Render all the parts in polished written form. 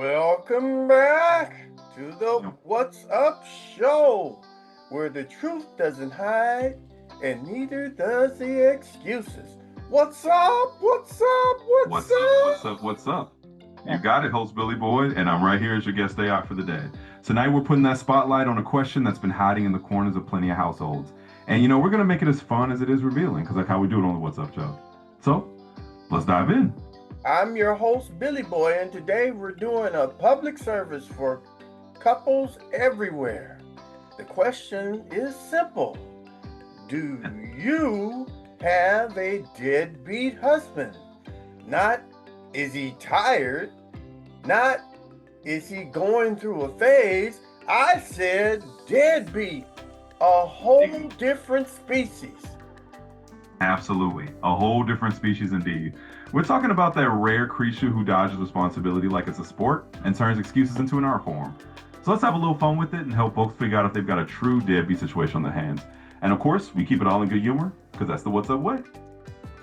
Welcome back to the What's Up show, where the truth doesn't hide and neither does the excuses. What's up? What's up? What's What's up? What's up? up? What's up? You got it, host Billy Boy, and I'm right here as your guest day out for the day. Tonight we're putting that spotlight on a question that's been hiding in the corners of plenty of households. And we're gonna make it as fun as it is revealing, because that's how we do it on the What's Up show. So let's dive in. I'm your host, Billy Boy, and today we're doing a public service for couples everywhere. The question is simple. Do you have a deadbeat husband? Not, is he tired? Not, is he going through a phase? I said deadbeat, a whole different species. Absolutely. A whole different species indeed. We're talking about that rare creature who dodges responsibility like it's a sport and turns excuses into an art form. So let's have a little fun with it and help folks figure out if they've got a true deadbeat situation on their hands. And of course, we keep it all in good humor because that's the What's Up way.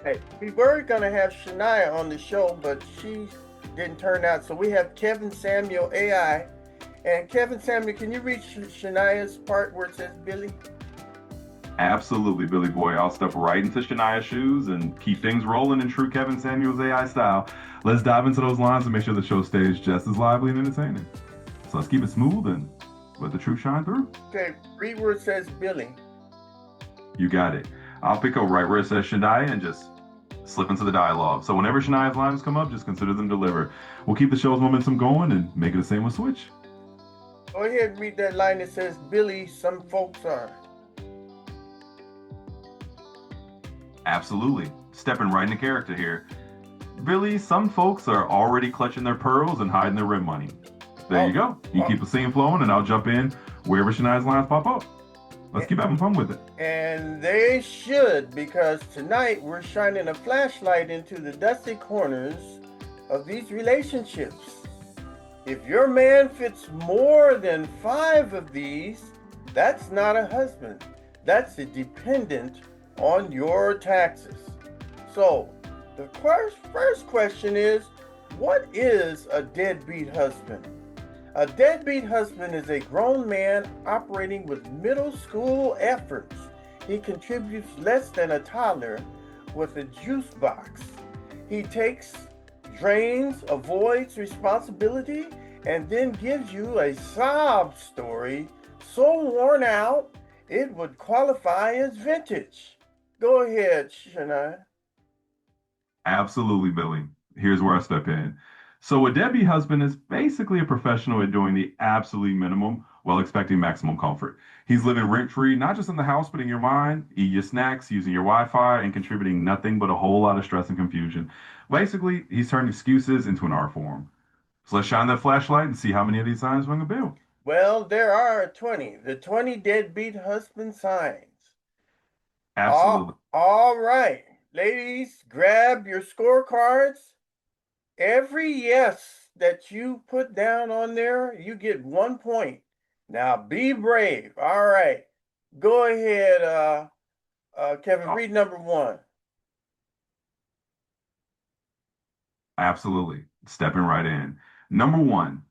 Hey, we were gonna have Shania on the show, but she didn't turn out. So we have Kevin Samuel AI. And Kevin Samuel, can you read Shania's part where it says Billy? Absolutely, Billy Boy. I'll step right into Shania's shoes and keep things rolling in true Kevin Samuels AI style. Let's dive into those lines and make sure the show stays just as lively and entertaining. So let's keep it smooth and let the truth shine through. Okay, read where it says Billy. You got it. I'll pick up right where it says Shania and just slip into the dialogue. So whenever Shania's lines come up, just consider them delivered. We'll keep the show's momentum going and make it the same with Switch. Go ahead and read that line that says Billy, some folks are. Absolutely. Stepping right into character here. Billy, some folks are already clutching their pearls and hiding their rent money. There you go. You keep the scene flowing and I'll jump in wherever Shania's lines pop up. Let's keep having fun with it. And they should, because tonight we're shining a flashlight into the dusty corners of these relationships. If your man fits more than 5 of these, that's not a husband. That's a dependent on your taxes. So, the first question is, what is a deadbeat husband? A deadbeat husband is a grown man operating with middle school efforts. He contributes less than a toddler with a juice box. He takes, drains, avoids responsibility, and then gives you a sob story so worn out it would qualify as vintage. Go ahead, Shania. Absolutely, Billy. Here's where I step in. So, a deadbeat husband is basically a professional at doing the absolute minimum while expecting maximum comfort. He's living rent free, not just in the house, but in your mind, eating your snacks, using your Wi Fi, and contributing nothing but a whole lot of stress and confusion. Basically, he's turned excuses into an art form. So, let's shine that flashlight and see how many of these signs ring a bell. Well, there are 20. The 20 deadbeat husband signs. Absolutely. All right. Ladies, grab your scorecards. Every yes that you put down on there, you get 1 point. Now be brave. All right. Go ahead, Kevin, read number 1. Absolutely. Stepping right in. Number one,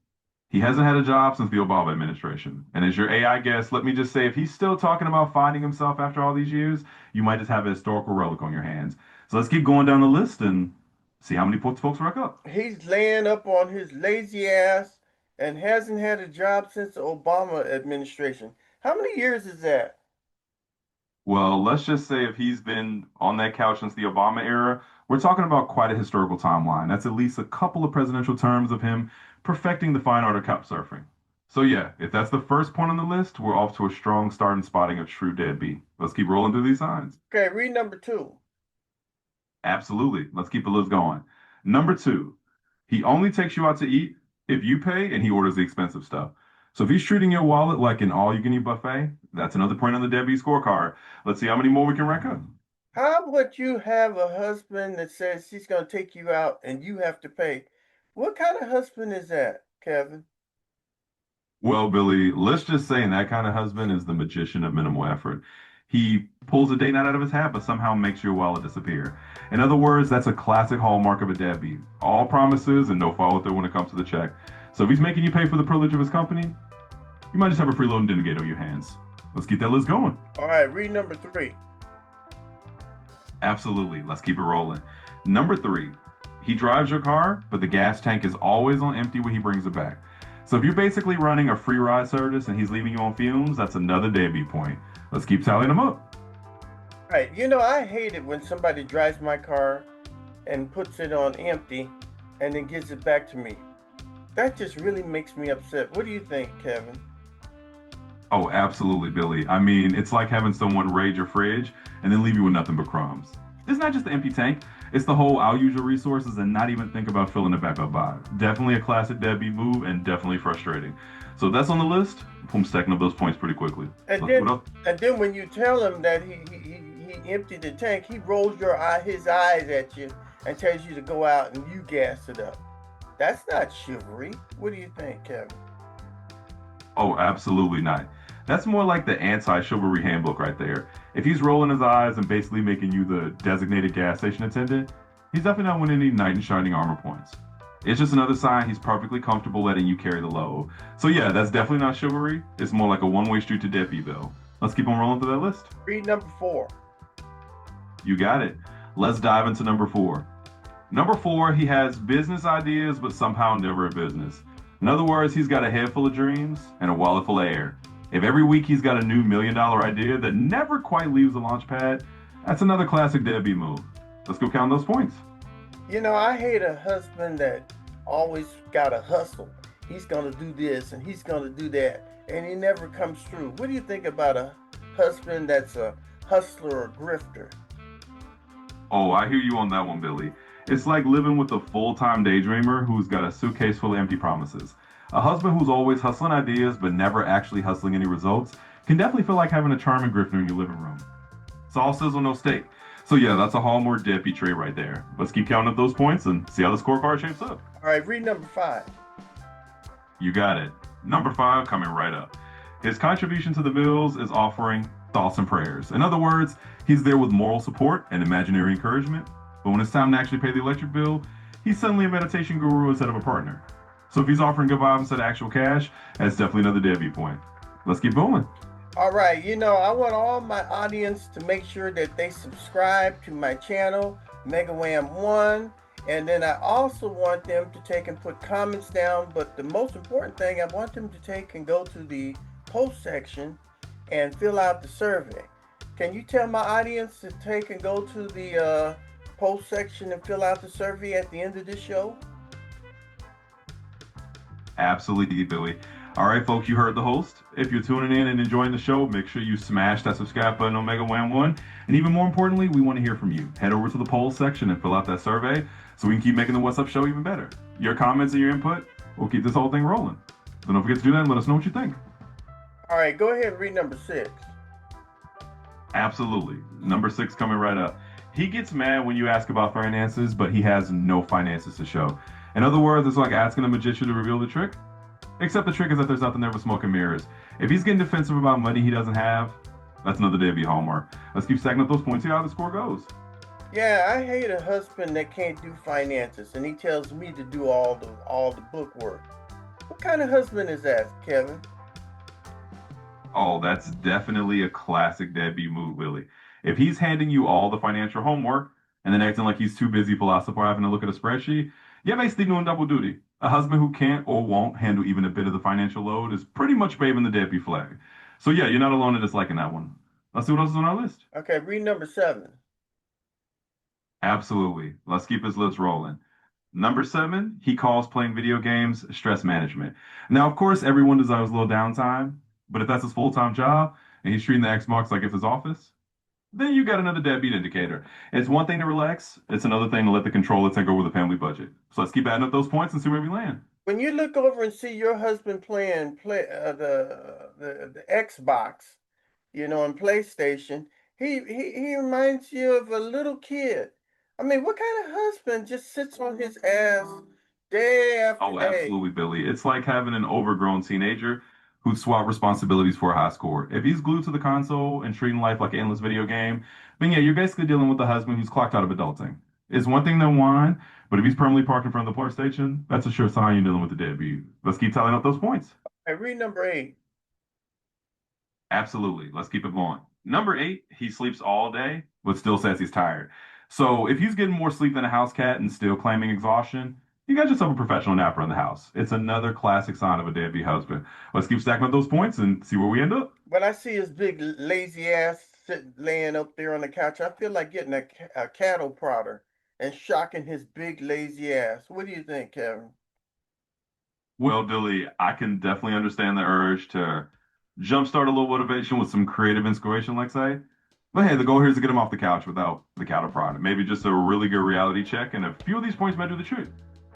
he hasn't had a job since the Obama administration. And as your AI guest, let me just say if he's still talking about finding himself after all these years, you might just have a historical relic on your hands. So let's keep going down the list and see how many folks rack up. He's laying up on his lazy ass and hasn't had a job since the Obama administration. How many years is that? Well, let's just say if he's been on that couch since the Obama era, we're talking about quite a historical timeline. That's at least a couple of presidential terms of him perfecting the fine art of couch surfing. So yeah, if that's the first point on the list, we're off to a strong start in spotting a true deadbeat. Let's keep rolling through these signs. Okay, read number 2. Absolutely. Let's keep the list going. Number two, he only takes you out to eat if you pay and he orders the expensive stuff. So if he's treating your wallet like an all-you-can-eat buffet, that's another point on the deadbeat scorecard. Let's see how many more we can rack up. How would you have a husband that says he's going to take you out and you have to pay? What kind of husband is that, Kevin? Well, Billy, let's just say that kind of husband is the magician of minimal effort. He pulls a date night out of his hat, but somehow makes your wallet disappear. In other words, that's a classic hallmark of a deadbeat. All promises and no follow through when it comes to the check. So if he's making you pay for the privilege of his company, you might just have a freeloading Denegate on your hands. Let's keep that list going. All right, read number three. Absolutely. Let's keep it rolling. Number three, he drives your car, but the gas tank is always on empty when he brings it back. So if you're basically running a free ride service and he's leaving you on fumes, that's another deadbeat point. Let's keep tallying them up. All right, you know, I hate it when somebody drives my car and puts it on empty and then gives it back to me. That just really makes me upset. What do you think, Kevin? Oh, absolutely, Billy. I mean, it's like having someone raid your fridge and then leave you with nothing but crumbs. It's not just the empty tank, it's the whole I'll use your resources and not even think about filling it back up vibe. Definitely a classic deadbeat move and definitely frustrating. So that's on the list. I'm stacking up those points pretty quickly. And Let's put then, up. and then when you tell him that he emptied the tank, he rolls his eyes at you and tells you to go out and you gas it up. That's not chivalry. What do you think, Kevin? Oh, absolutely not. That's more like the anti-chivalry handbook right there. If he's rolling his eyes and basically making you the designated gas station attendant, he's definitely not winning any knight in shining armor points. It's just another sign he's perfectly comfortable letting you carry the load. So yeah, that's definitely not chivalry. It's more like a one-way street to deadbeat bill. Let's keep on rolling through that list. Read number four. You got it. Let's dive into number four. Number four, he has business ideas, but somehow never a business. In other words, he's got a head full of dreams and a wallet full of air. If every week he's got a new $1 million idea that never quite leaves the launch pad, that's another classic deadbeat move. Let's go count those points. You know, I hate a husband that always got to hustle. He's going to do this and he's going to do that, and he never comes through. What do you think about a husband that's a hustler or grifter? Oh, I hear you on that one, Billy. It's like living with a full-time daydreamer who's got a suitcase full of empty promises. A husband who's always hustling ideas but never actually hustling any results can definitely feel like having a charming grifter in your living room. It's all sizzle, no steak. So yeah, that's a hallmark deadbeat trait right there. Let's keep counting up those points and see how the scorecard shapes up. All right, read number five. You got it. Number five coming right up. His contribution to the bills is offering thoughts and prayers. In other words, he's there with moral support and imaginary encouragement. But when it's time to actually pay the electric bill, he's suddenly a meditation guru instead of a partner. So if he's offering good vibes instead of actual cash, that's definitely another deadbeat point. Let's keep going. All right, you know, I want all my audience to make sure that they subscribe to my channel, Mega Wham 1. And then I also want them to take and put comments down. But the most important thing, I want them to take and go to the post section and fill out the survey. Can you tell my audience to take and go to the post section and fill out the survey at the end of this show? Absolutely, Billy. All right, folks, you heard the host. If you're tuning in and enjoying the show, make sure you smash that subscribe button on Mega Wham 1. And even more importantly, we want to hear from you. Head over to the poll section and fill out that survey so we can keep making the What's Up show even better. Your comments and your input will keep this whole thing rolling. So don't forget to do that and let us know what you think. All right, go ahead and read number six. Absolutely. Number six coming right up. He gets mad when you ask about finances, but he has no finances to show. In other words, it's like asking a magician to reveal the trick. Except the trick is that there's nothing there but smoke and mirrors. If he's getting defensive about money he doesn't have, that's another deadbeat hallmark. Let's keep stacking up those points, see how the score goes. Yeah, I hate a husband that can't do finances and he tells me to do all the book work. What kind of husband is that, Kevin? Oh, that's definitely a classic deadbeat move, Willie. If he's handing you all the financial homework and then acting like he's too busy philosophizing to look at a spreadsheet, you're basically doing double duty. A husband who can't or won't handle even a bit of the financial load is pretty much waving the deadbeat flag. So yeah, you're not alone in disliking that one. Let's see what else is on our list. Okay, read number seven. Absolutely. Let's keep his list rolling. Number seven, he calls playing video games stress management. Now, of course, everyone desires a little downtime, but if that's his full-time job and he's treating the Xbox like it's his office, then you got another deadbeat indicator. It's one thing to relax, it's another thing to let the controller take over the family budget. So let's keep adding up those points and see where we land. When you look over and see your husband playing the Xbox, you know, and PlayStation, he reminds you of a little kid. I mean, what kind of husband just sits on his ass day after Oh, day? absolutely, Billy. It's like having an overgrown teenager who'd swap responsibilities for a high score. If he's glued to the console and treating life like an endless video game, then yeah, you're basically dealing with a husband who's clocked out of adulting. It's one thing to whine, but if he's permanently parked in front of the park station, that's a sure sign you're dealing with a deadbeat. Let's keep tallying up those points. Hey, read number 8. Absolutely. Let's keep it going. Number eight, he sleeps all day, but still says he's tired. So if he's getting more sleep than a house cat and still claiming exhaustion, you got yourself a professional napper in the house. It's another classic sign of a deadbeat husband. Let's keep stacking up those points and see where we end up. When I see his big lazy ass sitting laying up there on the couch, I feel like getting a cattle prodder and shocking his big lazy ass. What do you think, Kevin? Well, Billy, I can definitely understand the urge to jumpstart a little motivation with some creative inspiration, like say. But hey, the goal here is to get him off the couch without the counter prod. Maybe just a really good reality check, and a few of these points might do the trick.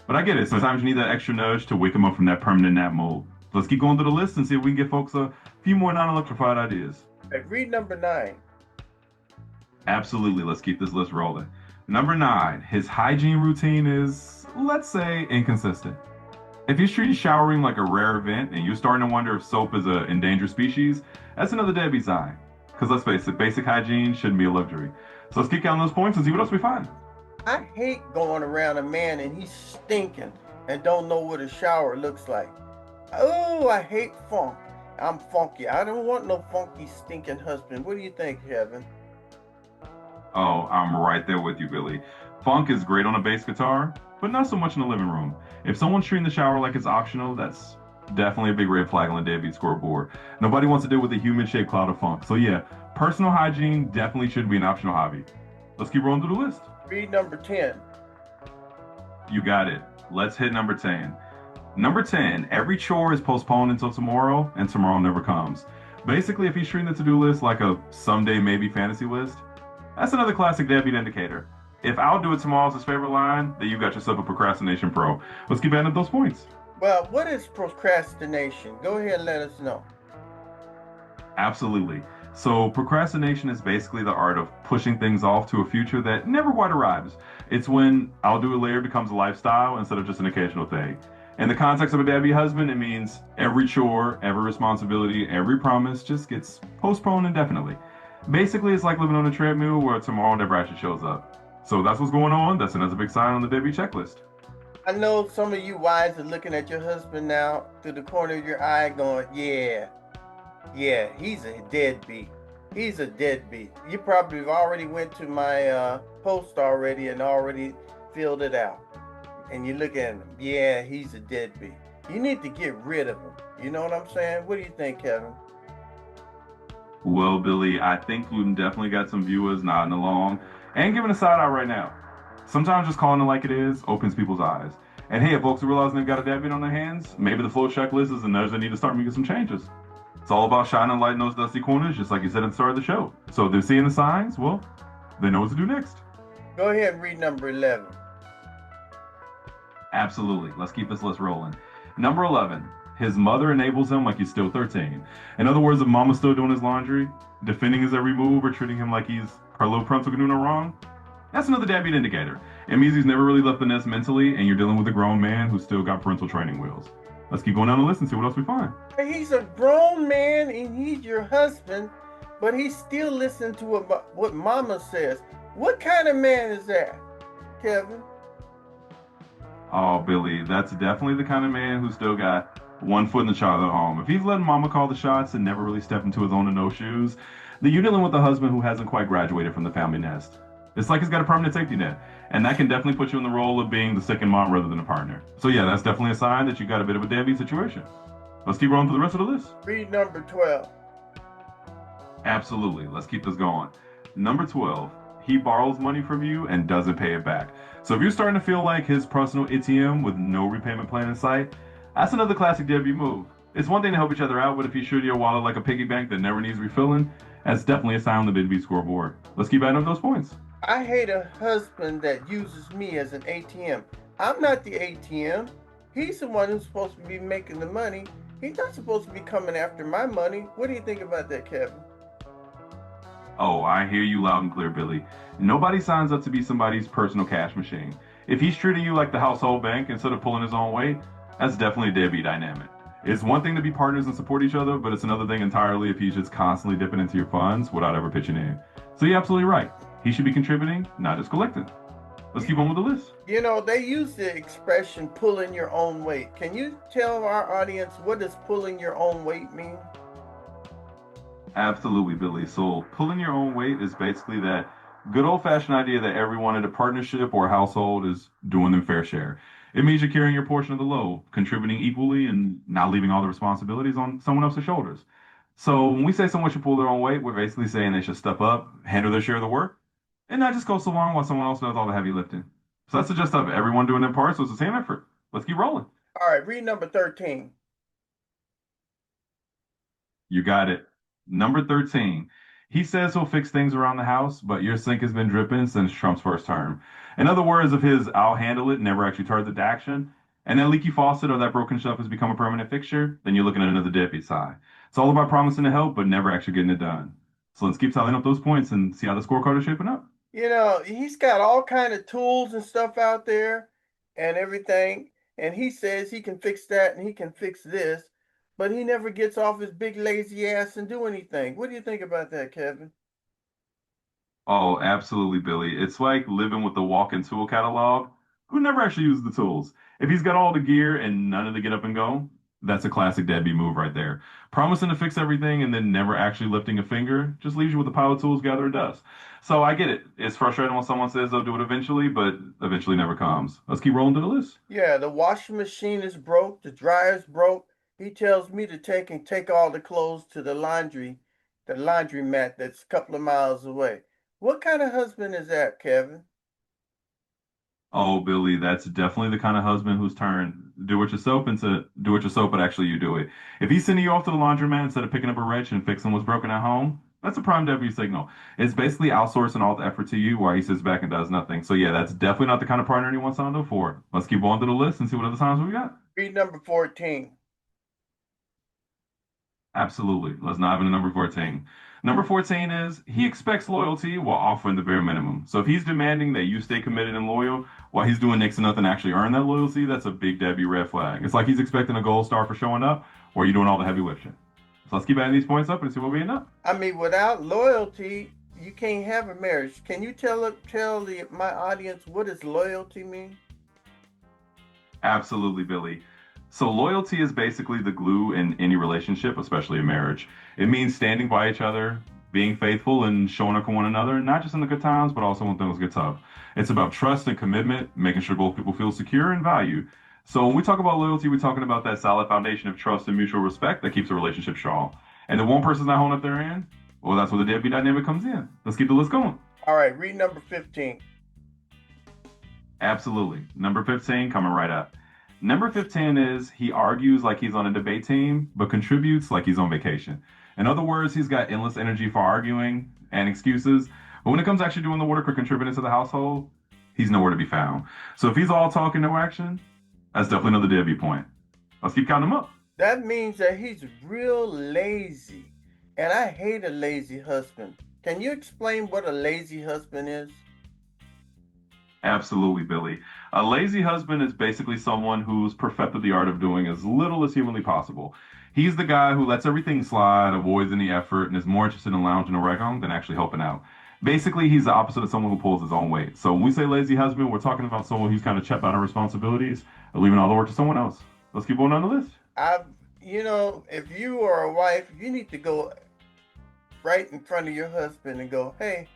But I get it. Sometimes you need that extra nudge to wake him up from that permanent nap mode. Let's keep going through the list and see if we can get folks a few more non-electrified ideas. Hey, read number 9. Absolutely, let's keep this list rolling. Number nine, his hygiene routine is, let's say, inconsistent. If he's treating showering like a rare event and you're starting to wonder if soap is an endangered species, that's another deadbeat sign. Because let's face it, basic hygiene shouldn't be a luxury. So let's keep counting those points and see what else we find. I hate going around a man and he's stinking and don't know what a shower looks like. Oh, I hate funk. I'm funky. I don't want no funky, stinking husband. What do you think, Kevin? Oh, I'm right there with you, Billy. Funk is great on a bass guitar, but not so much in the living room. If someone's treating the shower like it's optional, that's definitely a big red flag on the deadbeat scoreboard. Nobody wants to deal with a human-shaped cloud of funk. So yeah, personal hygiene definitely should be an optional hobby. Let's keep rolling through the list. Read number 10. You got it. Let's hit number 10. Number 10, every chore is postponed until tomorrow, and tomorrow never comes. Basically, if he's treating the to-do list like a someday maybe fantasy list, that's another classic deadbeat indicator. If I'll do it tomorrow's his favorite line, then you got yourself a procrastination pro. Let's keep adding up those points. Well, what is procrastination? Go ahead and let us know. Absolutely. So, procrastination is basically the art of pushing things off to a future that never quite arrives. It's when I'll do it later becomes a lifestyle instead of just an occasional thing. In the context of a deadbeat husband, it means every chore, every responsibility, every promise just gets postponed indefinitely. Basically, it's like living on a treadmill where tomorrow never actually shows up. So that's what's going on. That's another big sign on the deadbeat checklist. I know some of you wives are looking at your husband now through the corner of your eye going, yeah, he's a deadbeat. He's a deadbeat. You probably have already went to my post already and already filled it out. And you look at him, yeah, he's a deadbeat. You need to get rid of him. You know what I'm saying? What do you think, Kevin? Well, Billy, I think we've definitely got some viewers nodding along and giving a side eye right now. Sometimes just calling it like it is opens people's eyes. And hey, if folks are realizing they've got a deadbeat on their hands, maybe the flow checklist is a nudge they need to start making some changes. It's all about shining light in those dusty corners, just like you said at the start of the show. So if they're seeing the signs, well, they know what to do next. Go ahead and read number 11. Absolutely. Let's keep this list rolling. Number 11. His mother enables him like he's still 13. In other words, if mama's still doing his laundry, defending his every move, or treating him like he's her little prince who can do no wrong, that's another deadbeat indicator. It means he's never really left the nest mentally, and you're dealing with a grown man who's still got parental training wheels. Let's keep going down the list and see what else we find. He's a grown man and he's your husband, but he's still listening to what mama says. What kind of man is that, Kevin? Oh, Billy, that's definitely the kind of man who's still got one foot in the childhood home. If he's letting mama call the shots and never really stepped into his own in no shoes, then you're dealing with a husband who hasn't quite graduated from the family nest. It's like he's got a permanent safety net, and that can definitely put you in the role of being the second mom rather than a partner. So yeah, that's definitely a sign that you got a bit of a deadbeat situation. Let's keep rolling through the rest of the list. Read number 12. Absolutely. Let's keep this going. Number 12, he borrows money from you and doesn't pay it back. So if you're starting to feel like his personal ATM with no repayment plan in sight, that's another classic deadbeat move. It's one thing to help each other out, but if you treat your wallet like a piggy bank that never needs refilling, that's definitely a sign on the deadbeat scoreboard. Let's keep adding up those points. I hate a husband that uses me as an ATM. I'm not the ATM. He's the one who's supposed to be making the money. He's not supposed to be coming after my money. What do you think about that, Kevin? Oh, I hear you loud and clear, Billy. Nobody signs up to be somebody's personal cash machine. If he's treating you like the household bank instead of pulling his own weight, that's definitely a deadbeat dynamic. It's one thing to be partners and support each other, but it's another thing entirely if he's just constantly dipping into your funds without ever pitching in. So you're absolutely right. He should be contributing, not just collecting. Let's You, keep on with the list. they use the expression pulling your own weight. Can you tell our audience what does pulling your own weight mean? Absolutely, Billy. So pulling your own weight is basically that good old fashioned idea that everyone in a partnership or household is doing their fair share. It means you're carrying your portion of the load, contributing equally, and not leaving all the responsibilities on someone else's shoulders. So when we say someone should pull their own weight, we're basically saying they should step up, handle their share of the work, and not just go so long while someone else does all the heavy lifting. So that's the gist of it. Everyone doing their part, so it's the same effort. Let's keep rolling. All right, read number 13. You got it. Number 13. He says he'll fix things around the house, but your sink has been dripping since Trump's first term. In other words, if his I'll handle it never actually turns into action, and that leaky faucet or that broken shelf has become a permanent fixture, then you're looking at another deadbeat side. It's all about promising to help, but never actually getting it done. So let's keep tallying up those points and see how the scorecard is shaping up. He's got all kind of tools and stuff out there and everything, and he says he can fix that and he can fix this, but he never gets off his big lazy ass and do anything. What do you think about that, Kevin? Oh, absolutely, Billy. It's like living with the walk-in tool catalog who never actually uses the tools. If he's got all the gear and none of the get up and go, that's a classic deadbeat move right there. Promising to fix everything and then never actually lifting a finger just leaves you with a pile of tools gathering dust. So I get it. It's frustrating when someone says they'll do it eventually, but eventually never comes. Let's keep rolling to the list. Yeah, the washing machine is broke, the dryer's broke. He tells me to take all the clothes to the laundromat that's a couple of miles away. What kind of husband is that, Kevin? Oh, Billy, that's definitely the kind of husband whose turn do it yourself into do it yourself, but actually you do it. If he's sending you off to the laundromat instead of picking up a wrench and fixing what's broken at home, that's a prime W signal. It's basically outsourcing all the effort to you while he sits back and does nothing. So yeah, that's definitely not the kind of partner anyone signed up for. Let's keep on to the list and see what other signs we got. Read number 14. Absolutely. Let's dive into number 14. Number 14 is he expects loyalty while offering the bare minimum. So if he's demanding that you stay committed and loyal while he's doing next to nothing to actually earn that loyalty, that's a big Debbie red flag. It's like he's expecting a gold star for showing up while you're doing all the heavy lifting. So let's keep adding these points up and see what we end up. I mean, without loyalty, you can't have a marriage. Can you tell my audience what does loyalty mean? Absolutely, Billy. So loyalty is basically the glue in any relationship, especially a marriage. It means standing by each other, being faithful, and showing up for one another, not just in the good times, but also when things get tough. It's about trust and commitment, making sure both people feel secure and valued. So when we talk about loyalty, we're talking about that solid foundation of trust and mutual respect that keeps a relationship strong. And if one person's not holding up their end, well, that's where the deadbeat dynamic comes in. Let's keep the list going. All right, read number 15. Absolutely. Number 15 coming right up. Number 15 is he argues like he's on a debate team, but contributes like he's on vacation. In other words, he's got endless energy for arguing and excuses. But when it comes to actually doing the work or contributing to the household, he's nowhere to be found. So if he's all talk and no action, that's definitely another deadbeat point. Let's keep counting them up. That means that he's real lazy. And I hate a lazy husband. Can you explain what a lazy husband is? Absolutely, Billy. A lazy husband is basically someone who's perfected the art of doing as little as humanly possible. He's the guy who lets everything slide, avoids any effort, and is more interested in lounging around than actually helping out. Basically, he's the opposite of someone who pulls his own weight. So when we say lazy husband, we're talking about someone who's kind of checked out of responsibilities and leaving all the work to someone else. Let's keep going on the list. I've, if you are a wife, you need to go right in front of your husband and go, hey,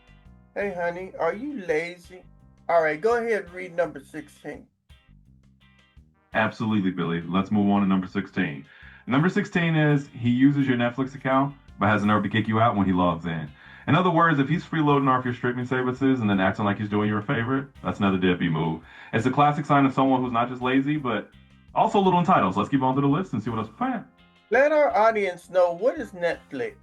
honey, are you lazy? All right, go ahead and read number 16. Absolutely, Billy. Let's move on to number 16. Number 16 is he uses your Netflix account, but has the nerve to kick you out when he logs in. In other words, if he's freeloading off your streaming services and then acting like he's doing you a favor, that's another deadbeat move. It's a classic sign of someone who's not just lazy, but also a little entitled. So let's keep on to the list and see what else we find. Let our audience know what is Netflix.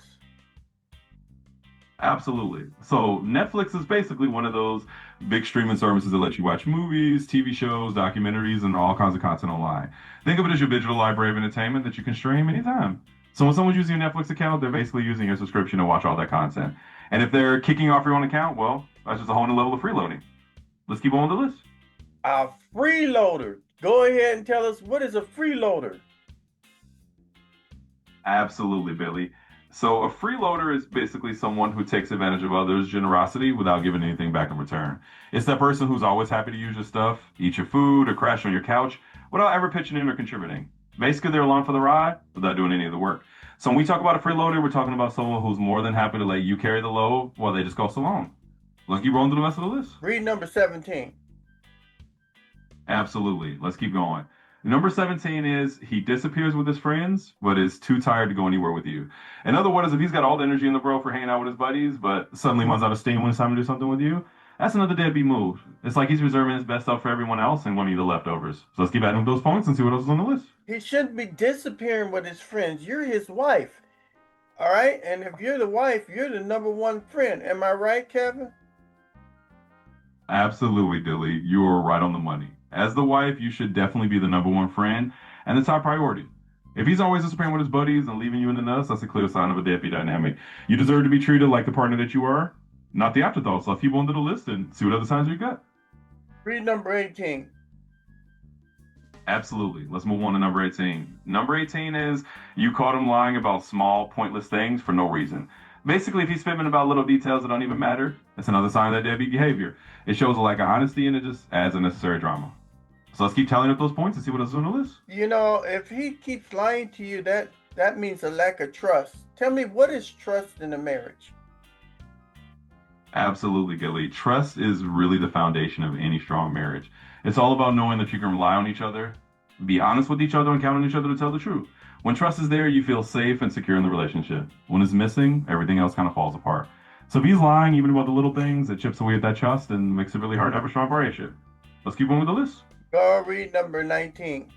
Absolutely. So Netflix is basically one of those big streaming services that let you watch movies, TV shows, documentaries, and all kinds of content online. Think of it as your digital library of entertainment that you can stream anytime. So when someone's using your Netflix account, they're basically using your subscription to watch all that content. And if they're kicking off your own account, well, that's just a whole new level of freeloading. Let's keep on the list. A freeloader. Go ahead and tell us what is a freeloader. Absolutely, Billy. So a freeloader is basically someone who takes advantage of others' generosity without giving anything back in return. It's that person who's always happy to use your stuff, eat your food, or crash on your couch without ever pitching in or contributing. Basically, they're along for the ride without doing any of the work. So when we talk about a freeloader, we're talking about someone who's more than happy to let you carry the load while they just coast along. Let's keep rolling through the rest of the list. Read number 17. Absolutely. Let's keep going. Number 17 is he disappears with his friends, but is too tired to go anywhere with you. In other words, if he's got all the energy in the world for hanging out with his buddies, but suddenly runs out of steam when it's time to do something with you, that's another deadbeat move. It's like he's reserving his best stuff for everyone else and wanting the leftovers. So let's keep adding those points and see what else is on the list. He shouldn't be disappearing with his friends. You're his wife. All right? And if you're the wife, you're the number one friend. Am I right, Kevin? Absolutely, Dilly. You are right on the money. As the wife, you should definitely be the number one friend and the top priority. If he's always disappearing with his buddies and leaving you in the dust, that's a clear sign of a deadbeat dynamic. You deserve to be treated like the partner that you are, not the afterthought. So let's keep on to the list and see what other signs you got. Read number 18. Absolutely. Let's move on to number 18. Number 18 is you caught him lying about small, pointless things for no reason. Basically, if he's fibbing about little details that don't even matter, it's another sign of that deadbeat behavior. It shows a lack of honesty and it just adds unnecessary drama. So let's keep tallying up those points and see what else is on the list. You know, if he keeps lying to you, that means a lack of trust. Tell me, what is trust in a marriage? Absolutely, Gilly. Trust is really the foundation of any strong marriage. It's all about knowing that you can rely on each other, be honest with each other, and count on each other to tell the truth. When trust is there, you feel safe and secure in the relationship. When it's missing, everything else kind of falls apart. So if he's lying, even about the little things, it chips away at that trust and makes it really hard to have a strong relationship. Let's keep on with the list. Go read number 19.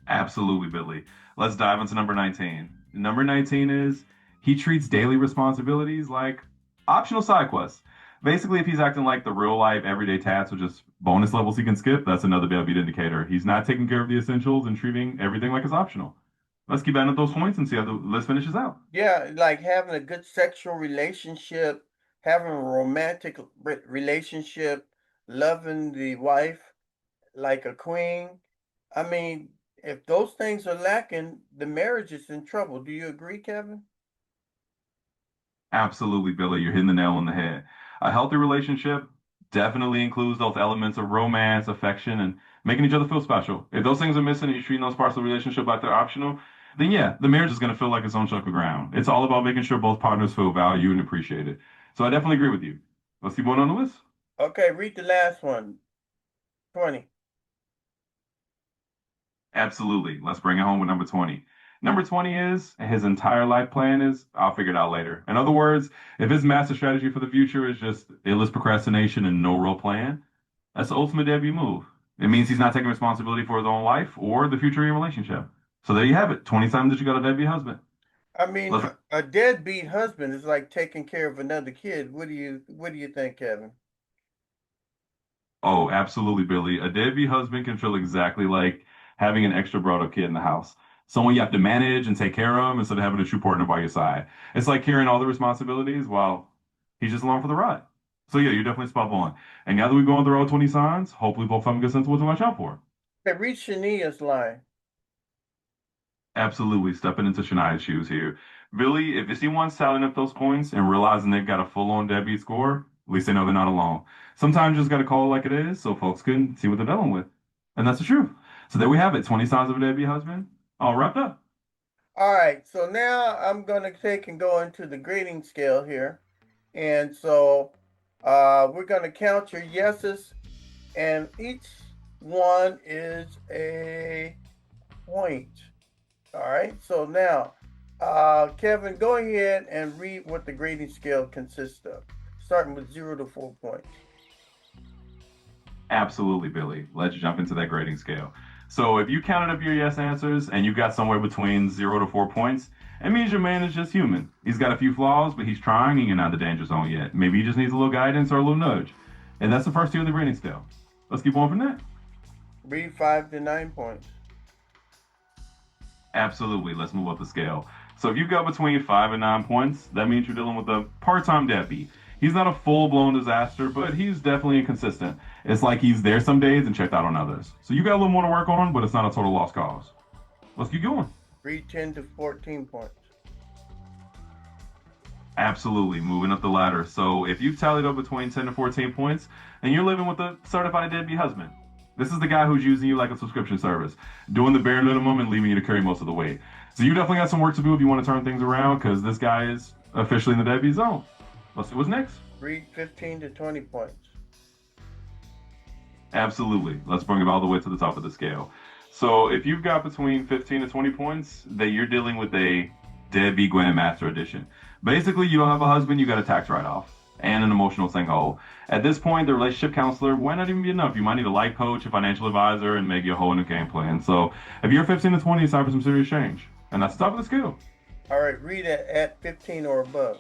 Absolutely, Billy. Let's dive into number 19. Number 19 is he treats daily responsibilities like optional side quests. Basically, if he's acting like the real life everyday tasks are just bonus levels he can skip, that's another deadbeat indicator. He's not taking care of the essentials and treating everything like it's optional. Let's keep adding up those points and see how the list finishes out. Yeah, like having a good sexual relationship, having a romantic relationship, loving the wife like a queen. I mean, if those things are lacking, the marriage is in trouble. Do you agree, Kevin? Absolutely, Billy. You're hitting the nail on the head. A healthy relationship definitely includes those elements of romance, affection, and making each other feel special. If those things are missing and you're treating those parts of the relationship like they're optional, then yeah, the marriage is going to feel like its own chunk of ground. It's all about making sure both partners feel valued and appreciated. So I definitely agree with you. Let's keep going on the list. Okay, read the last one. 20. Absolutely. Let's bring it home with number 20. Number 20 is his entire life plan is I'll figure it out later. In other words, if his master strategy for the future is just endless procrastination and no real plan, that's the ultimate deadbeat move. It means he's not taking responsibility for his own life or the future of your relationship. So there you have it. 20 times that you got a deadbeat husband. I mean, Let's, a deadbeat husband is like taking care of another kid. What do you think, Kevin? oh, absolutely, Billy. A deadbeat husband can feel exactly like having an extra brought up kid in the house. Someone you have to manage and take care of instead of having a true partner by your side. It's like carrying all the responsibilities while he's just along for the ride. So yeah, you're definitely spot on. And now that we've gone through all 20 signs, hopefully both of them get sense of what to watch out for. Okay, read Shania's line. Absolutely stepping into Shania's shoes here. Billy, if anyone's tallying up those points and realizing they've got a full-on deadbeat score, at least they know they're not alone. Sometimes you just got to call it like it is so folks can see what they're dealing with. And that's the truth. So there we have it, 20 signs of a deadbeat husband, all wrapped up. All right, so now I'm going to take and go into the grading scale here. And so we're going to count your yeses, and each one is a point. All right, so now, Kevin, go ahead and read what the grading scale consists of, starting with 0 to 4 points. Absolutely, Billy. Let's jump into that grading scale. So if you counted up your yes answers and you got somewhere between 0 to 4 points, it means your man is just human. He's got a few flaws, but he's trying and you're not in the danger zone yet. Maybe he just needs a little guidance or a little nudge. And that's the first tier of the grading scale. Let's keep on from that. Read 5 to 9 points. Absolutely. Let's move up the scale. So if you've got between 5 and 9 points, that means you're dealing with a part-time deadbeat. He's not a full-blown disaster, but he's definitely inconsistent. It's like he's there some days and checked out on others. So you got a little more to work on, but it's not a total lost cause. Let's keep going. Read 10 to 14 points. Absolutely, moving up the ladder. So if you've tallied up between 10 to 14 points, and you're living with a certified deadbeat husband, this is the guy who's using you like a subscription service, doing the bare minimum and leaving you to carry most of the weight. So you definitely got some work to do if you want to turn things around, because this guy is officially in the deadbeat zone. Let's see what's next. Read 15 to 20 points. Absolutely. Let's bring it all the way to the top of the scale. So if you've got between 15 to 20 points, then you're dealing with a deadbeat grandmaster edition. Basically, you don't have a husband, you got a tax write-off and an emotional sinkhole. At this point, the relationship counselor might not even be enough. You might need a life coach, a financial advisor, and maybe a whole new game plan. So if you're 15 to 20, it's time for some serious change. And that's the top of the scale. All right, read it at 15 or above.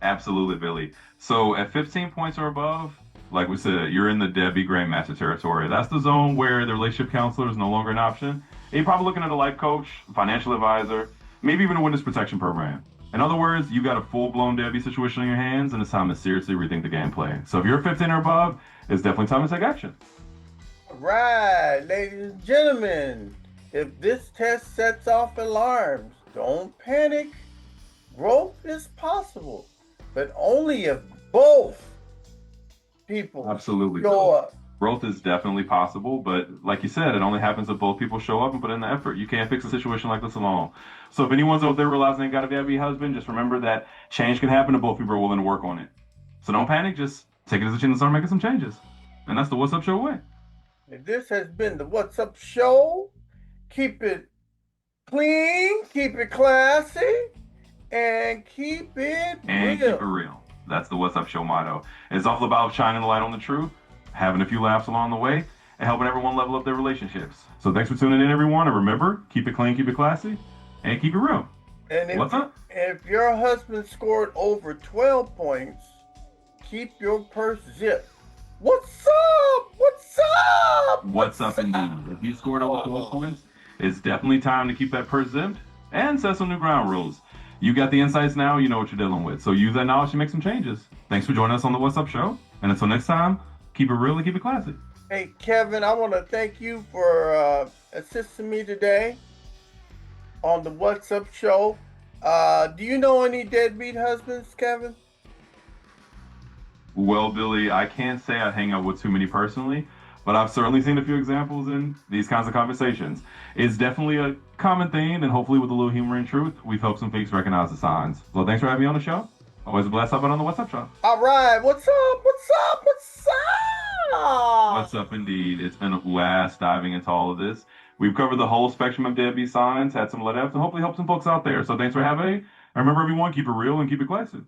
Absolutely, Billy. So at 15 points or above, like we said, you're in the deadbeat grandmaster territory. That's the zone where the relationship counselor is no longer an option. And you're probably looking at a life coach, financial advisor, maybe even a witness protection program. In other words, you got a full-blown deadbeat situation in your hands, and it's time to seriously rethink the gameplay. So if you're 15 or above, it's definitely time to take action. All right, ladies and gentlemen, if this test sets off alarms, don't panic. Growth is possible, but only if both people Absolutely. show up. Growth is definitely possible, but like you said, it only happens if both people show up and put in the effort. You can't fix a situation like this alone. So if anyone's out there realizing they got a deadbeat husband, just remember that change can happen if both people are willing to work on it. So don't panic, just take it as a chance to start making some changes. And that's the What's Up Show way. And this has been the What's Up Show. Keep it clean, keep it classy, and keep it And real. keep it real. That's the What's Up Show motto. It's all about shining the light on the truth, having a few laughs along the way, and helping everyone level up their relationships. So thanks for tuning in, everyone. And remember, keep it clean, keep it classy, and keep it real. And What's up? if your husband scored over 12 points, keep your purse zipped. What's up? What's up? What's up, indeed? If you scored over 12 points, it's definitely time to keep that purse zipped and set some new ground rules. You got the insights now, you know what you're dealing with. So use that knowledge to make some changes. Thanks for joining us on the What's Up Show. And until next time, keep it real and keep it classy. Hey, Kevin, I want to thank you for assisting me today on the What's Up Show. Do you know any deadbeat husbands, Kevin? Well, Billy, I can't say I hang out with too many personally, but I've certainly seen a few examples in these kinds of conversations. It's definitely a common theme, and hopefully with a little humor and truth, we've helped some folks recognize the signs. So thanks for having me on the show. Always a blast hopping on the What's Up Show. All right, what's up? What's up? What's up? What's up, indeed? It's been a blast diving into all of this. We've covered the whole spectrum of deadbeat signs, had some let ups, and hopefully helped some folks out there. So thanks for having me. And remember, everyone, keep it real and keep it classy.